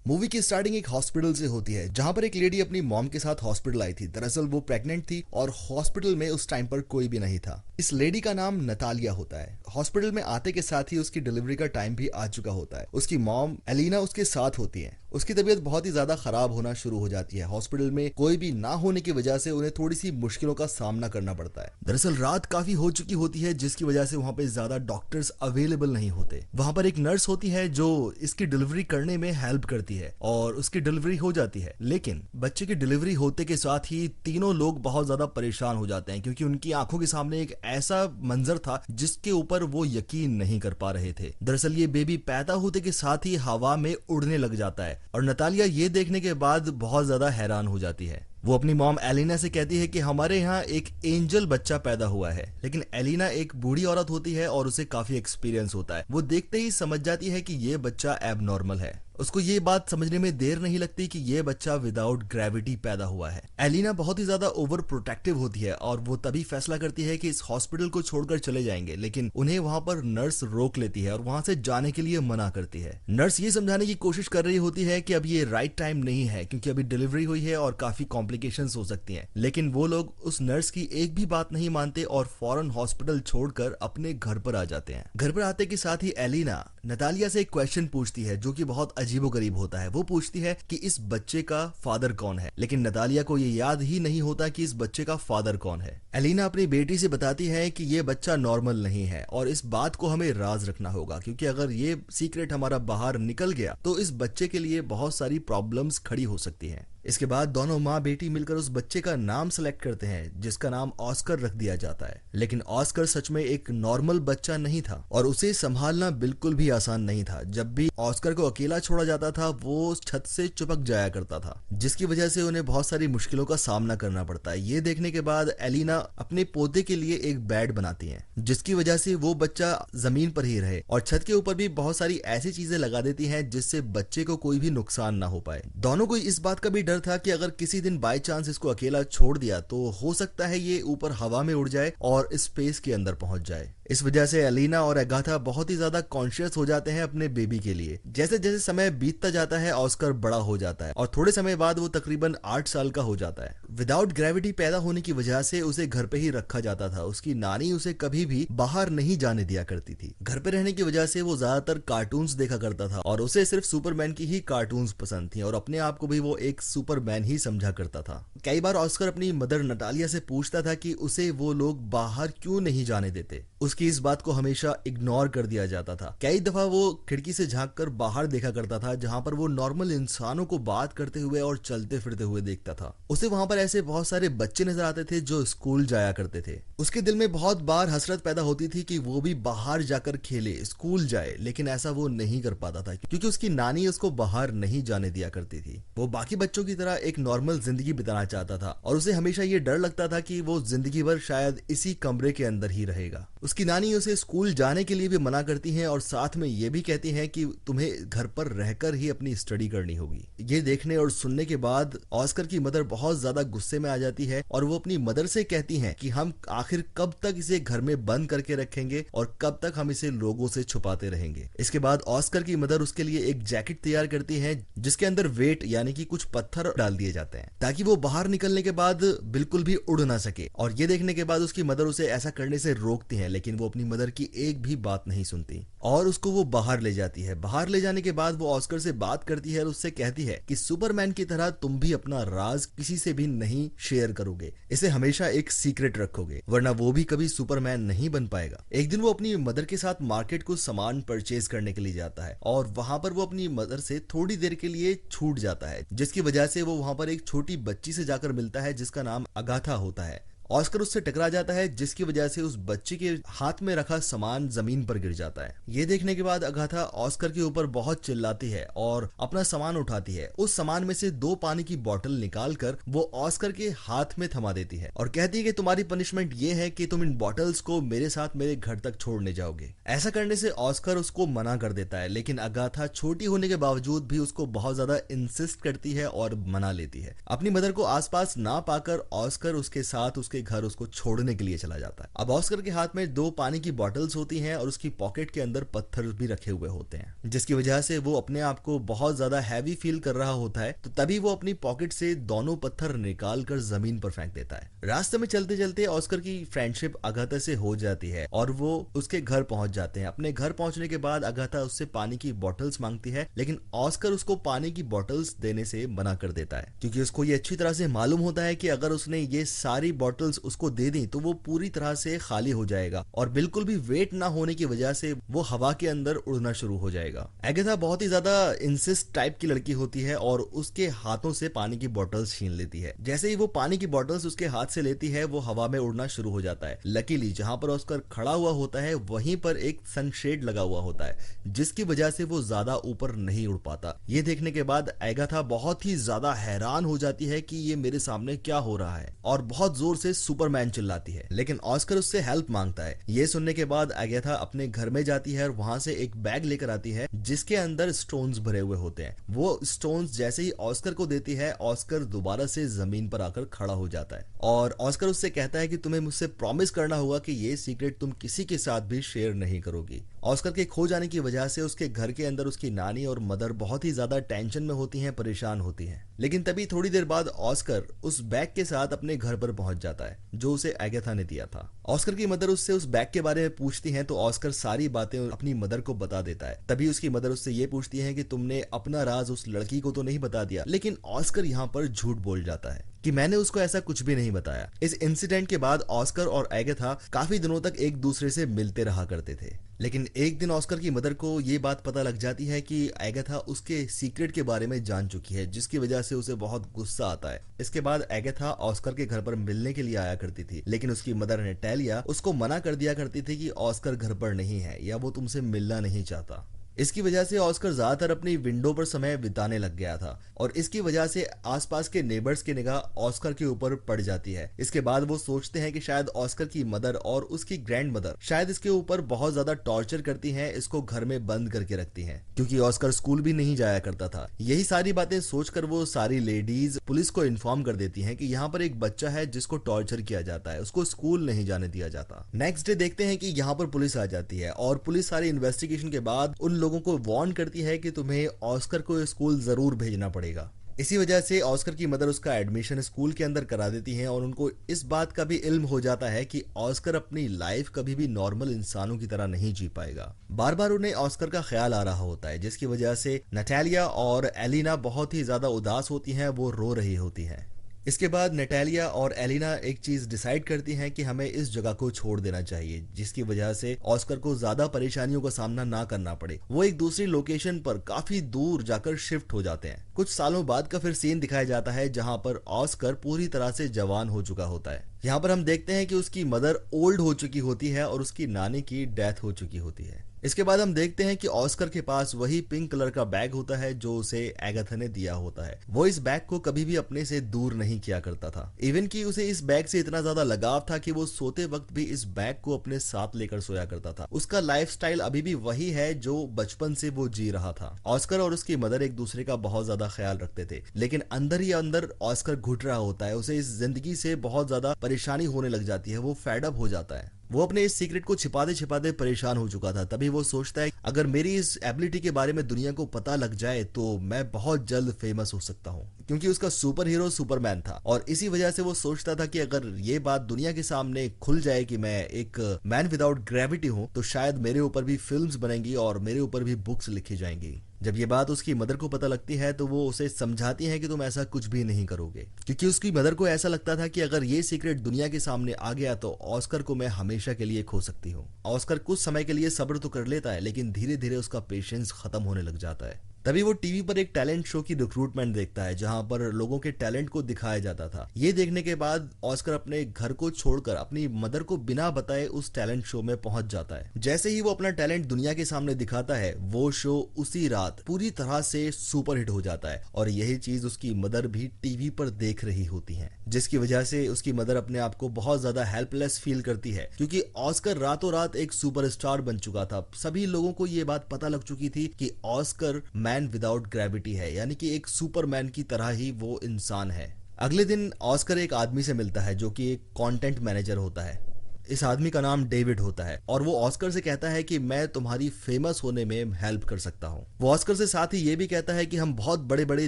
Movie की starting एक hospital से होती है जहां पर एक लेडी अपनी मॉम के साथ हॉस्पिटल आई थी। दरअसल वो प्रेग्नेंट थी और हॉस्पिटल में उस टाइम पर कोई भी नहीं था। इस लेडी का नाम नतालिया होता है। हॉस्पिटल में आते के साथ ही उसकी डिलीवरी का टाइम भी आ चुका होता है। उसकी मॉम एलिना उसके साथ होती है। उसकी तबीयत बहुत ही ज्यादा खराब होना शुरू हो जाती है। हॉस्पिटल में कोई भी ना होने की वजह से उन्हें थोड़ी सी मुश्किलों का सामना करना पड़ता है। दरअसल रात काफी हो चुकी होती है जिसकी वजह से वहां पे ज्यादा डॉक्टर्स अवेलेबल नहीं होते। वहां पर एक नर्स होती है जो इसकी डिलीवरी करने में हेल्प करती है और उसकी डिलीवरी हो जाती है। लेकिन बच्चे की डिलीवरी होते के साथ ही तीनों लोग बहुत ज्यादा परेशान हो जाते हैं क्योंकि उनकी आंखों के सामने एक ऐसा मंजर था जिसके ऊपर वो यकीन नहीं कर पा रहे थे। दरअसल ये बेबी पैदा होते के साथ ही हवा में उड़ने लग जाता है और नतालिया ये देखने के बाद बहुत ज्यादा हैरान हो जाती है। वो अपनी मॉम एलिना से कहती है कि हमारे यहाँ एक एंजल बच्चा पैदा हुआ है। लेकिन एलिना एक बूढ़ी औरत होती है और उसे काफी एक्सपीरियंस होता है। वो देखते ही समझ जाती है कि ये बच्चा एबनॉर्मल है। उसको ये बात समझने में देर नहीं लगती कि ये बच्चा विदाउट ग्रेविटी पैदा हुआ है। एलिना बहुत ही ज्यादा ओवर प्रोटेक्टिव होती है और वो तभी फैसला करती है कि इस हॉस्पिटल को छोड़कर चले जाएंगे। लेकिन उन्हें वहां पर नर्स रोक लेती है और वहां से जाने के लिए मना करती है। नर्स ये समझाने की कोशिश कर रही होती है कि अब ये राइट टाइम नहीं है क्योंकि अभी डिलीवरी हुई है और काफी कॉम्प्लिकेशंस हो सकती हैं। लेकिन वो लोग उस नर्स की एक भी बात नहीं मानते और फौरन हॉस्पिटल छोड़कर अपने घर पर आ जाते हैं। घर पर आते के साथ ही एलिना नतालिया से एक क्वेश्चन पूछती है जो कि बहुत अजीबोगरीब होता है। वो पूछती है कि इस बच्चे का फादर कौन है। लेकिन नतालिया को ये याद ही नहीं होता कि इस बच्चे का फादर कौन है। एलिना अपनी बेटी से बताती है कि ये बच्चा नॉर्मल नहीं है और इस बात को हमें राज रखना होगा क्योंकि अगर ये सीक्रेट हमारा बाहर निकल गया तो इस बच्चे के लिए बहुत सारी प्रॉब्लम्स खड़ी हो सकती हैं। इसके बाद दोनों माँ बेटी मिलकर उस बच्चे का नाम सेलेक्ट करते हैं जिसका नाम ऑस्कर रख दिया जाता है। लेकिन ऑस्कर सच में एक नॉर्मल बच्चा नहीं था और उसे संभालना बिल्कुल भी आसान नहीं था। जब भी ऑस्कर को अकेला छोड़ा जाता था वो छत से चिपक जाया करता था जिसकी वजह से उन्हें बहुत सारी मुश्किलों का सामना करना पड़ता है। ये देखने के बाद एलिना अपने पोते के लिए एक बेड बनाती है जिसकी वजह से वो बच्चा जमीन पर ही रहे और छत के ऊपर भी बहुत सारी ऐसी चीजें लगा देती है जिससे बच्चे को कोई भी नुकसान ना हो पाए। दोनों को इस बात का भी था कि अगर किसी दिन बाय चांस इसको अकेला छोड़ दिया तो हो सकता है ये ऊपर हवा में उड़ जाए और स्पेस के अंदर पहुंच जाए। इस वजह से एलिना और अगाथा बहुत ही ज्यादा कॉन्शियस हो जाते हैं अपने बेबी के लिए। जैसे जैसे समय बीतता जाता है ऑस्कर बड़ा हो जाता है और थोड़े समय बाद वो तकरीबन 8 साल का हो जाता है। विदाउट ग्रेविटी पैदा होने की वजह से उसे घर पे ही रखा जाता था। उसकी नानी उसे कभी भी बाहर नहीं जाने दिया करती थी। घर पे रहने की वजह से वो ज्यादातर कार्टून्स देखा करता था और उसे सिर्फ सुपरमैन की ही कार्टून्स पसंद थी और अपने आप को भी वो एक सुपरमैन ही समझा करता था। कई बार ऑस्कर अपनी मदर नतालिया से पूछता था कि उसे वो लोग बाहर क्यों नहीं जाने देते। उसकी इस बात को हमेशा इग्नोर कर दिया जाता था। कई दफा वो खिड़की से झांककर बाहर देखा करता था जहां पर वो नॉर्मल इंसानों को बात करते हुए और चलते फिरते हुए देखता था। उसे वहां पर ऐसे बहुत सारे बच्चे नजर आते थे जो स्कूल जाया करते थे। उसके दिल में बहुत बार हसरत पैदा होती थी कि वो भी बाहर जाकर खेले, स्कूल जाए, लेकिन ऐसा वो नहीं कर पाता था क्योंकि उसकी नानी उसको बाहर नहीं जाने दिया करती थी। वो बाकी बच्चों की तरह एक नॉर्मल जिंदगी बिताना चाहता था और उसे हमेशा ये डर लगता था कि वो जिंदगी भर शायद इसी कमरे के अंदर ही रहेगा। उसकी नानी उसे स्कूल जाने के लिए भी मना करती हैं और साथ में ये भी कहती हैं कि तुम्हें घर पर रहकर ही अपनी स्टडी करनी होगी। ये देखने और सुनने के बाद ऑस्कर की मदर बहुत ज्यादा गुस्से में आ जाती है और वो अपनी मदर से कहती हैं कि हम आखिर कब तक इसे घर में बंद करके रखेंगे और कब तक हम इसे लोगों से छुपाते रहेंगे। इसके बाद ऑस्कर की मदर उसके लिए एक जैकेट तैयार करती है जिसके अंदर वेट यानी कि कुछ पत्थर डाल दिए जाते हैं ताकि वो बाहर निकलने के बाद बिल्कुल भी उड़ ना सके। और ये देखने के बाद उसकी मदर उसे ऐसा करने से रोकती है लेकिन वो अपनी मदर की एक भी बात नहीं सुनती और उसको वो बाहर ले जाती है। बाहर ले जाने के बाद वो ऑस्कर से बात करती है और उससे कहती है कि सुपरमैन की तरह तुम भी अपना राज किसी से भी नहीं शेयर करोगे, इसे हमेशा एक सीक्रेट रखोगे वरना वो भी कभी सुपरमैन नहीं बन पाएगा। एक दिन वो अपनी मदर के साथ मार्केट को सामान परचेज करने के लिए जाता है और वहां पर वो अपनी मदर से थोड़ी देर के लिए छूट जाता है जिसकी वजह से वो वहां पर एक छोटी बच्ची से जाकर मिलता है जिसका नाम अगाथा होता है। ऑस्कर उससे टकरा जाता है जिसकी वजह से उस बच्चे के हाथ में रखा सामान जमीन पर गिर जाता है। ये देखने के बाद अगाथा ऑस्कर के ऊपर बहुत चिल्लाती है और अपना सामान उठाती है। उस सामान में से 2 पानी की बोतल निकालकर वो ऑस्कर के हाथ में थमा देती है और कहती है कि तुम्हारी पनिशमेंट ये है कि तुम इन बॉटल्स को मेरे साथ मेरे घर तक छोड़ने जाओगे। ऐसा करने से ऑस्कर उसको मना कर देता है लेकिन अगाथा छोटी होने के बावजूद भी उसको बहुत ज्यादा इंसिस्ट करती है और मना लेती है। अपनी मदर को आसपास ना पाकर ऑस्कर उसके साथ उसके उसके घर उसको छोड़ने के लिए चला जाता है। अब ऑस्कर के हाथ में 2 पानी की बॉटल्स होती हैं और उसकी पॉकेट के अंदर पत्थर भी रखे हुए होते हैं, जिसकी वजह से वो अपने आप को बहुत ज्यादा हैवी फील कर रहा होता है। तो तभी वो अपनी पॉकेट से दोनों पत्थर निकाल कर जमीन पर फेंक देता है। रास्ते में चलते चलते ऑस्कर की फ्रेंडशिप अगाथा से हो जाती है और वो उसके घर पहुंच जाते हैं। अपने घर पहुंचने के बाद अगाथा उससे पानी की बॉटल्स मांगती है, लेकिन ऑस्कर उसको पानी की बॉटल्स देने से मना कर देता है, क्योंकि उसको ये अच्छी तरह से मालूम होता है कि अगर उसने ये सारी बॉटल्स उसको दे दी तो वो पूरी तरह से खाली हो जाएगा और बिल्कुल भी वेट ना होने की वजह से वो हवा के अंदर उड़ना शुरू हो जाएगा। अगाथा बहुत ही ज्यादा इंसिस्ट टाइप की लड़की होती है और उसके हाथों से पानी की बॉटल्स छीन लेती है। जैसे ही वो पानी की बॉटल्स उसके हाथ से लेती है वो हवा में उड़ना शुरू हो जाता है। लकीली जहां पर ऑस्कर खड़ा हुआ होता है वहीं पर एक सनशेड लगा हुआ होता है, जिसकी वजह से वो ज्यादा ऊपर नहीं उड़ पाता। ये देखने के बाद अगाथा बहुत ही ज्यादा हैरान हो जाती है कि ये मेरे सामने क्या हो रहा है और बहुत जोर से सुपरमैन चिल्लाती है, लेकिन ऑस्कर उससे हेल्प मांगता है। ये सुनने के बाद अगाथा अपने घर में जाती है और वहां से एक बैग लेकर आती है जिसके अंदर स्टोन्स भरे हुए होते हैं। वो स्टोन्स जैसे ही ऑस्कर को देती है, ऑस्कर दोबारा से जमीन पर आकर खड़ा हो जाता है और ऑस्कर उससे कहता है कि तुम्हें मुझसे प्रॉमिस करना होगा कि ये सीक्रेट तुम किसी के साथ भी शेयर नहीं करोगी। ऑस्कर के खो जाने की वजह से उसके घर के अंदर उसकी नानी और मदर बहुत ही ज्यादा टेंशन में होती हैं, परेशान होती हैं। लेकिन तभी थोड़ी देर बाद ऑस्कर उस बैग के साथ अपने घर पर पहुंच जाता है जो उसे अगाथा ने दिया था। ऑस्कर की मदर उससे उस बैग के बारे में पूछती हैं तो ऑस्कर सारी बातें अपनी मदर को बता देता है। तभी उसकी मदर उससे ये पूछती है कि तुमने अपना राज उस लड़की को तो नहीं बता दिया, लेकिन ऑस्कर यहाँ पर झूठ बोल जाता है कि मैंने उसको ऐसा कुछ भी नहीं बताया। इस इंसिडेंट के बाद ऑस्कर और अगाथा काफी दिनों तक एक दूसरे से मिलते रहा करते थे, लेकिन एक दिन ऑस्कर की मदर को ये बात पता लग जाती है कि अगाथा उसके सीक्रेट के बारे में जान चुकी है, जिसकी वजह से उसे बहुत गुस्सा आता है। इसके बाद अगाथा ऑस्कर के घर पर मिलने के लिए आया करती थी, लेकिन उसकी मदर नटालिया उसको मना कर दिया करती थी कि ऑस्कर घर पर नहीं है या वो तुमसे मिलना नहीं चाहता। इसकी वजह से ऑस्कर ज्यादातर अपनी विंडो पर समय बिताने लग गया था और इसकी वजह से आसपास के नेबर्स की निगाह ऑस्कर के ऊपर पड़ जाती है। इसके बाद वो सोचते हैं कि शायद ऑस्कर की मदर और उसकी ग्रैंड मदर शायद इसके ऊपर बहुत ज्यादा टॉर्चर करती हैं, इसको घर में बंद करके रखती हैं, क्योंकि ऑस्कर स्कूल भी नहीं जाया करता था। यही सारी बातें सोचकर वो सारी लेडीज पुलिस को इन्फॉर्म कर देती हैं कि यहाँ पर एक बच्चा है जिसको टॉर्चर किया जाता है, उसको स्कूल नहीं जाने दिया जाता। नेक्स्ट डे देखते हैं कि यहाँ पर पुलिस आ जाती है और पुलिस सारी इन्वेस्टिगेशन के बाद उन लोगों को वार्न करती है कि तुम्हें ऑस्कर को स्कूल जरूर भेजना पड़ेगा। इसी वजह से ऑस्कर की मदर उसका एडमिशन स्कूल के अंदर करा देती हैं और उनको इस बात का भी इल्म हो जाता है कि ऑस्कर अपनी लाइफ कभी भी नॉर्मल इंसानों की तरह नहीं जी पाएगा। बार बार उन्हें ऑस्कर का ख्याल आ रहा होता है, जिसकी वजह से नटालिया और एलिना बहुत ही ज्यादा उदास होती हैं, वो रो रही होती हैं। इसके बाद नटालिया और एलिना एक चीज डिसाइड करती हैं कि हमें इस जगह को छोड़ देना चाहिए, जिसकी वजह से ऑस्कर को ज्यादा परेशानियों का सामना ना करना पड़े। वो एक दूसरी लोकेशन पर काफी दूर जाकर शिफ्ट हो जाते हैं। कुछ सालों बाद का फिर सीन दिखाया जाता है जहां पर ऑस्कर पूरी तरह से जवान हो चुका होता है। यहाँ पर हम देखते हैं कि उसकी मदर ओल्ड हो चुकी होती है और उसकी नानी की डेथ हो चुकी होती है। इसके बाद हम देखते हैं कि ऑस्कर के पास वही पिंक कलर का बैग होता है जो उसे अगाथा ने दिया होता है। वो इस बैग को कभी भी अपने से दूर नहीं किया करता था, इवन कि उसे इस बैग से इतना ज्यादा लगाव था कि वो सोते वक्त भी इस बैग को अपने साथ लेकर सोया करता था। उसका लाइफस्टाइल अभी भी वही है जो बचपन से वो जी रहा था। ऑस्कर और उसकी मदर एक दूसरे का बहुत ज्यादा ख्याल रखते थे, लेकिन अंदर ही अंदर ऑस्कर घुट रहा होता है। उसे इस जिंदगी से बहुत ज्यादा परेशानी होने लग जाती है, वो फेड अप हो जाता है। वो अपने इस सीक्रेट को छिपाते छिपाते परेशान हो चुका था। तभी वो सोचता है अगर मेरी इस एबिलिटी के बारे में दुनिया को पता लग जाए तो मैं बहुत जल्द फेमस हो सकता हूँ, क्योंकि उसका सुपर हीरो सुपरमैन था और इसी वजह से वो सोचता था कि अगर ये बात दुनिया के सामने खुल जाए कि मैं एक मैन विदाउट ग्रेविटी हूँ तो शायद मेरे ऊपर भी फिल्म्स बनेंगी और मेरे ऊपर भी बुक्स लिखी जाएंगी। जब ये बात उसकी मदर को पता लगती है तो वो उसे समझाती है कि तुम ऐसा कुछ भी नहीं करोगे, क्योंकि उसकी मदर को ऐसा लगता था कि अगर ये सीक्रेट दुनिया के सामने आ गया तो ऑस्कर को मैं हमेशा के लिए खो सकती हूँ। ऑस्कर कुछ समय के लिए सब्र तो कर लेता है, लेकिन धीरे धीरे उसका पेशेंस खत्म होने लग जाता है। तभी वो टीवी पर एक टैलेंट शो की रिक्रूटमेंट देखता है जहां पर लोगों के टैलेंट को दिखाया जाता था। ये देखने के बाद ऑस्कर अपने घर को छोड़कर अपनी मदर को बिना बताए उस टैलेंट शो में पहुंच जाता है। जैसे ही वो अपना टैलेंट दुनिया के सामने दिखाता है वो शो उसी रात पूरी तरह से सुपर हिट हो जाता है और यही चीज उसकी मदर भी टीवी पर देख रही होती है, जिसकी वजह से उसकी मदर अपने आप को बहुत ज्यादा हेल्पलेस फील करती है, क्योंकि ऑस्कर रातों रात एक सुपरस्टार बन चुका था। सभी लोगों को ये बात पता लग चुकी थी कि ऑस्कर मैन विदाउट ग्रेविटी है, यानी कि एक सुपरमैन की तरह ही वो इंसान है। अगले दिन ऑस्कर एक आदमी से मिलता है जो कि एक कंटेंट मैनेजर होता है। इस आदमी का नाम डेविड होता है और वो ऑस्कर से कहता है कि मैं तुम्हारी फेमस होने में हेल्प कर सकता हूँ। वो ऑस्कर से साथ ही ये भी कहता है कि हम बहुत बड़े बड़े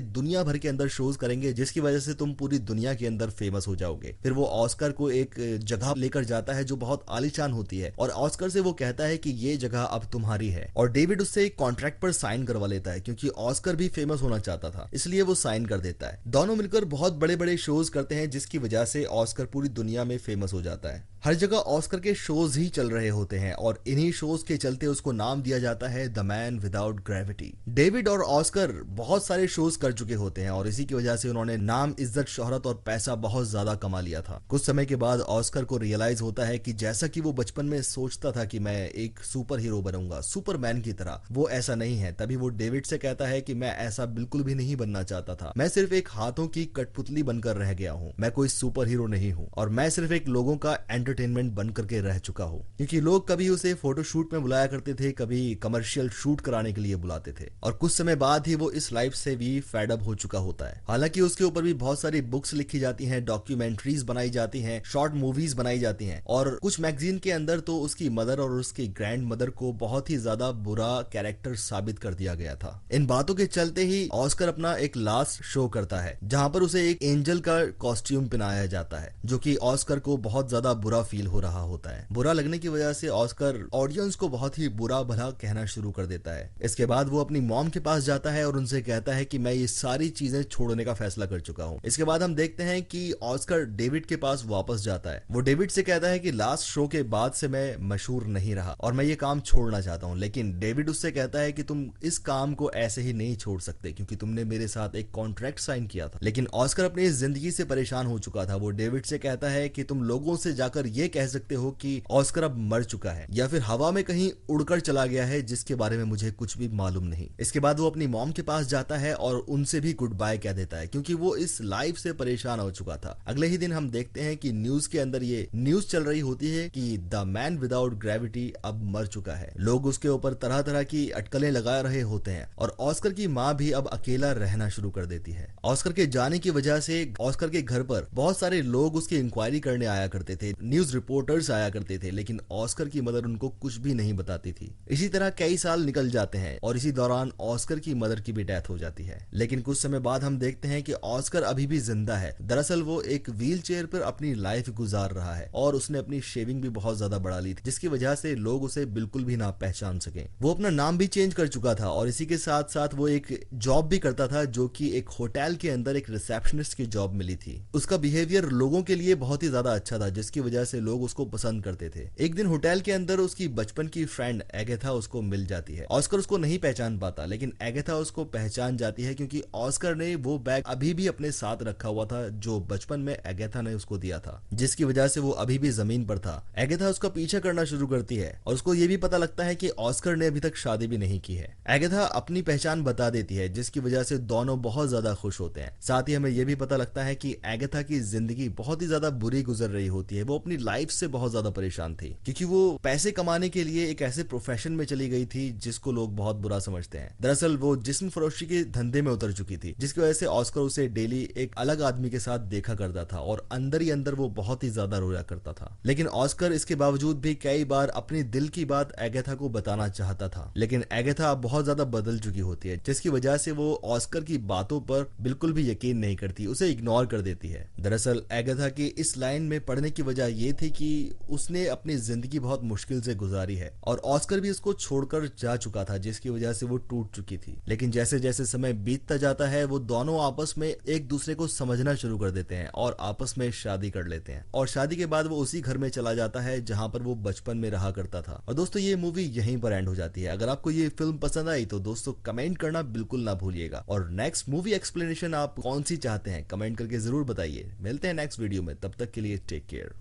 दुनिया भर के अंदर शोज करेंगे जिसकी वजह से तुम पूरी दुनिया के अंदर फेमस हो जाओगे। फिर वो ऑस्कर को एक जगह लेकर जाता है जो बहुत आलीशान होती है और ऑस्कर से वो कहता है कि ये जगह अब तुम्हारी है। और डेविड उससे एक कॉन्ट्रैक्ट पर साइन करवा लेता है क्योंकि ऑस्कर भी फेमस होना चाहता था, इसलिए वो साइन कर देता है। दोनों मिलकर बहुत बड़े बड़े शोज करते हैं जिसकी वजह से ऑस्कर पूरी दुनिया में फेमस हो जाता है। हर जगह ऑस्कर के शोज ही चल रहे होते हैं और इन्हीं शोज के चलते उसको नाम दिया जाता है the man without gravity. David और ऑस्कर बहुत सारे शोज कर चुके होते हैं और इसी की वजह से उन्होंने नाम, इज्जत, शोहरत और पैसा बहुत ज्यादा कमा लिया था। कुछ समय के बाद ऑस्कर को रियलाइज होता है कि जैसा कि वो बचपन में सोचता था कि मैं एक सुपर हीरो बनूंगा, सुपरमैन की तरह, वो ऐसा नहीं है। तभी वो डेविड से कहता है कि मैं ऐसा बिल्कुल भी नहीं बनना चाहता था, मैं सिर्फ एक हाथों की कठपुतली बनकर रह गया हूँ, मैं कोई सुपर हीरो नहीं हूँ और मैं सिर्फ एक लोगों का एंटरटेनमेंट बन करके रह चुका हूँ। क्योंकि लोग कभी उसे फोटो शूट में बुलाया करते थे, कभी कमर्शियल शूट कराने के लिए बुलाते थे और कुछ समय बाद ही वो इस लाइफ से भी फेड अप हो चुका होता है। हालांकि उसके ऊपर भी बहुत सारी बुक्स लिखी जाती हैं, डॉक्यूमेंट्रीज बनाई जाती हैं, शॉर्ट मूवीज बनाई जाती हैं और कुछ मैगजीन के अंदर तो उसकी मदर और उसकी ग्रैंड मदर को बहुत ही ज्यादा बुरा कैरेक्टर साबित कर दिया गया था। इन बातों के चलते ही ऑस्कर अपना एक लास्ट शो करता है जहां पर उसे एक एंजल का कॉस्ट्यूम पहनाया जाता है जो कि ऑस्कर को बहुत ज्यादा बुरा फील हो रहा होता है। बुरा लगने की वजह से ऑस्कर ऑडियंस को बहुत ही बुरा भला कहना शुरू कर देता है। इसके बाद वो अपनी मॉम के पास जाता है और उनसे कहता है कि मैं ये सारी चीजें छोड़ने का फैसला कर चुका हूँ। इसके बाद हम देखते हैं कि ऑस्कर डेविड के पास वापस जाता है। वो डेविड से कहता है कि लास्ट शो के बाद से मैं मशहूर नहीं रहा और मैं ये काम छोड़ना चाहता हूँ, लेकिन डेविड उससे कहता है कि तुम इस काम को ऐसे ही नहीं छोड़ सकते क्योंकि तुमने मेरे साथ एक कॉन्ट्रैक्ट साइन किया था। लेकिन ऑस्कर अपनी जिंदगी से परेशान हो चुका था। वो डेविड से कहता है कि तुम लोगों से जाकर ये कह सकते हो कि ऑस्कर अब मर चुका है या फिर हवा में कहीं उड़कर चला गया है जिसके बारे में मुझे कुछ भी मालूम नहीं। इसके बाद वो अपनी मॉम के पास जाता है और उनसे भी गुड बाय कह देता है क्योंकि वो इस लाइफ से परेशान हो चुका था। अगले ही दिन हम देखते हैं कि न्यूज के अंदर ये न्यूज चल रही होती है कि द मैन विदाउट ग्रेविटी अब मर चुका है। लोग उसके ऊपर तरह तरह की अटकलें लगा रहे होते हैं और ऑस्कर की माँ भी अब अकेला रहना शुरू कर देती है। ऑस्कर के जाने की वजह से ऑस्कर के घर पर बहुत सारे लोग उसकी इंक्वायरी करने आया करते थे, न्यूज रिपोर्टर्स आया करते थे, लेकिन ऑस्कर की मदर उनको कुछ भी नहीं बताती थी। इसी तरह कई साल निकल जाते हैं और इसी दौरान ऑस्कर की मदर की भी डेथ हो जाती है। लेकिन कुछ समय बाद हम देखते हैं कि ऑस्कर अभी भी जिंदा है। दरअसल वो एक व्हील चेयर पर अपनी लाइफ गुजार रहा है और उसने अपनी शेविंग भी बहुत ज्यादा बढ़ा ली थी जिसकी वजह से लोग उसे बिल्कुल भी ना पहचान सके। वो अपना नाम भी चेंज कर चुका था और इसी के साथ साथ वो एक जॉब भी करता था जो कि एक होटल के अंदर एक रिसेप्शनिस्ट की जॉब मिली थी। उसका बिहेवियर लोगों के लिए बहुत ही ज्यादा अच्छा था जिसकी वजह से लोग उसको पसंद करते थे। एक दिन होटल के अंदर उसकी बचपन की फ्रेंड एगेथा उसको मिल जाती है। ऑस्कर उसको नहीं पहचान पाता लेकिन एगेथा उसको पहचान जाती है क्योंकि ऑस्कर ने वो बैग अभी भी अपने साथ रखा हुआ था जो बचपन में एगेथा ने उसको दिया था, जिसकी वजह से वो अभी भी जमीन पर था। एगेथा उसका पीछा करना शुरू करती है और उसको ये भी पता लगता है कि ऑस्कर ने अभी तक शादी भी नहीं की है। एगेथा अपनी पहचान बता देती है जिसकी वजह से दोनों बहुत ज्यादा खुश होते हैं। साथ ही हमें यह भी पता लगता है कि एगेथा की जिंदगी बहुत ही ज्यादा बुरी गुजर रही होती है। वो अपनी लाइफ से बहुत ज्यादा परेशान थी क्योंकि वो पैसे कमाने के लिए एक ऐसे प्रोफेशन में चली गई थी जिसको लोग बहुत बुरा समझते हैं। दरअसल वो जिस्म फरोशी के धंधे में उतर चुकी थी जिसकी वजह से ऑस्कर उसे डेली एक अलग आदमी के साथ देखा करता था और अंदर ही अंदर वो बहुत ही ज्यादा रोया करता था। लेकिन ऑस्कर इसके बावजूद भी कई बार अपनी दिल की बात एगेथा को बताना चाहता था, लेकिन एगेथा बहुत ज्यादा बदल चुकी होती है जिसकी वजह से वो ऑस्कर की बातों पर बिल्कुल भी यकीन नहीं करती, उसे इग्नोर कर देती है। दरअसल एगेथा की इस लाइन में पढ़ने की वजह ये थी कि उसने अपनी जिंदगी बहुत मुश्किल से गुजारी है और ऑस्कर भी उसको छोड़कर जा चुका था जिसकी वजह से वो टूट चुकी थी। लेकिन जैसे जैसे समय बीतता जाता है वो दोनों आपस में एक दूसरे को समझना शुरू कर देते हैं और आपस में शादी कर लेते हैं और शादी के बाद वो उसी घर में चला जाता है जहां पर वो बचपन में रहा करता था। और दोस्तों ये मूवी यहीं पर एंड हो जाती है। अगर आपको ये फिल्म पसंद आई तो दोस्तों कमेंट करना बिल्कुल ना भूलिएगा और नेक्स्ट मूवी एक्सप्लेनेशन आप कौन सी चाहते हैं कमेंट करके जरूर बताइए। मिलते हैं नेक्स्ट वीडियो में, तब तक के लिए टेक केयर।